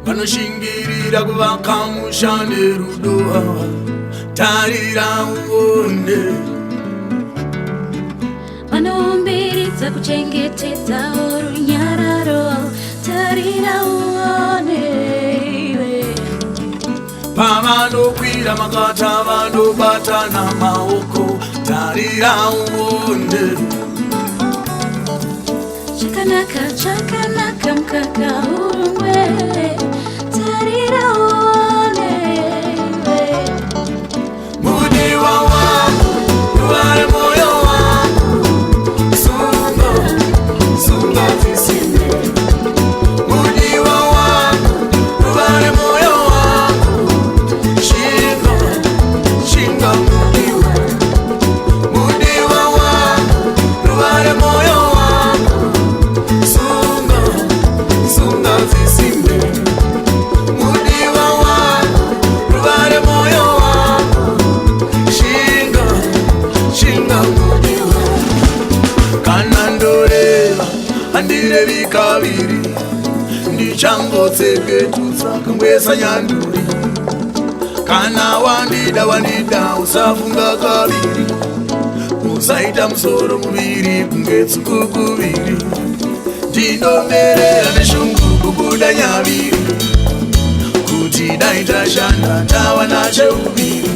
Vanoshingirira kuvaka mushande rudo, tarira uone. Vanombiridza kuchengetedza runyararo, tarira uone. Pavanokwira makata vanobatana maoko, tarira uone. Chakanaka mkaka urumwe, tarira uone. Mudiwa wangu, uware moyo wangu, sunga visime. Mudiwa wangu, uware moyo wangu, shinga mudiwa. Mudiwa wangu, uware moyo wangu, sunga visime. Mudiwa wangu, uware moyo wangu, shinga mudiwa. Kana ndoreva handirevi kaviri, ndichangotseketutsa kangwesa nyanduri. Kana wandida usafunga kaviri, usaita musoro muviri kunge tsuku kuviri. Ndinomerera neshungu kubuda nyaviri, kuti daita shanda tawana cheuviri.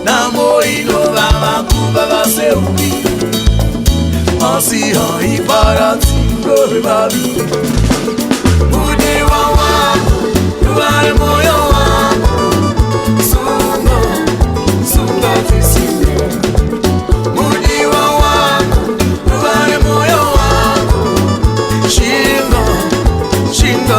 Namo inovava kuva vaseuviri, masiha iparatsi ndove vaviri. Mudiwa wangu, uware moyo wangu, sunga visime. Mudiwa wangu, uware moyo wangu, shinga